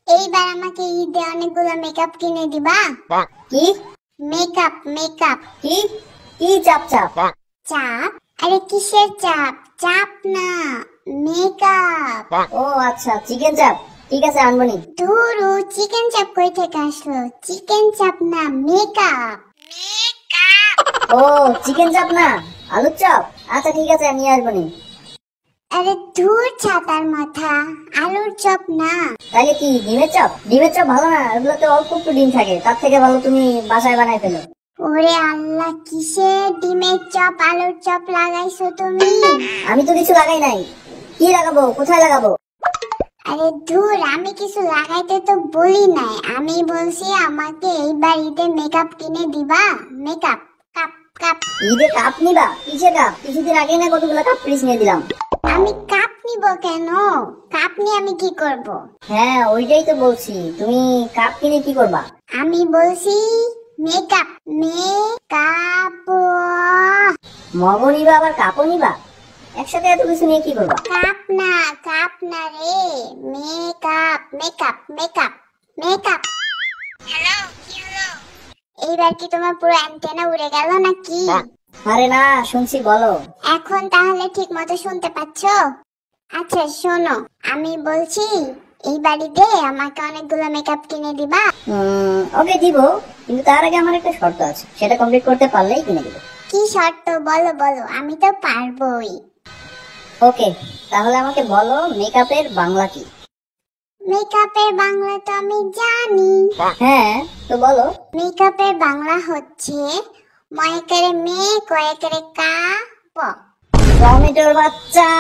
এইবার আমাকে ঈদে অনেকগুলো মেকআপ কিনে দিবা। কি মেকআপ মেকআপ। কি কি চাপ চাপ? চাপ? আরে কিসের চাপ? চাপ না, মেকআপ। ও আচ্ছা, চিকেন চাপ। ঠিক আছে, আনবনি। ধুরু, চিকেন চাপ কই থেকে আসলো? চিকেন চাপ না, মেকআপ। মেকআপ। ও চিকেন চাপ না, আলুর চপ। আচ্ছা ঠিক আছে, নিয়ে আসবনি। আরে ধুর ছাতার মাথা, আলুর চপ না। তাহলে কি ডিমের চপ? ডিমের চপ ভালো না, ওগুলোতে অল্প একটু ডিম থাকে, তার থেকে ভালো তুমি বাসায় বানাই ফেলো। ওরে আল্লাহ, কিসের ডিমের চপ আলুর চপ লাগাইছো তুমি? আমি তো কিছু লাগাই নাই। কি লাগাবো, কোথায় লাগাবো? আরে ধুর, আমি কিছু লাগাইতে তো বলি নাই, আমি বলছি আমাকে এইবার ঈদে মেকআপ কিনে দিবা। Makeup cup cup. ঈদে কাপ নিবা? কিসের কাপ? কিছুদিন আগে না কতগুলো কাপ পিস নিয়ে দিলাম। আমি কাপ নিব কেন? কাপ নিয়ে আমি কি করব? হ্যাঁ ওইটাই তো বলছি, তুমি কাপ কিনে কি করবা? আমি বলছি মেকআপ মেকআপ। মগ নিবা আবার কাপও নিবা? একসাথে এত কিছু নিয়ে কি করবা? কাপ না রে, makeup makeup makeup makeup. Hello, কি হলো? এইবার কি তোমার পুরো অ্যান্টেনা উড়ে গেল নাকি? আরে না, শুনছি, বলো। এখন তাহলে ঠিক মতো শুনতে পাচ্ছো? আচ্ছা শোনো, আমি বলছি এই বাড়িতে আমাকে অনেকগুলো মেকআপ কিনে দিবা। ওকে দিব, কিন্তু তার আগে আমার একটা শর্ত আছে, সেটা কমপ্লিট করতে পারলেই কিনে দিব। কি শর্ত? বলো বলো, আমি তো পারবোই। ওকে, তাহলে আমাকে বলো মেকআপের বাংলা কি? মেকআপের বাংলা তো আমি জানি। হ্যাঁ তো বলো। মেকআপের বাংলা হচ্ছে ময়কারে মে কয়েকারে কা প। টমেটোর বাচ্চা।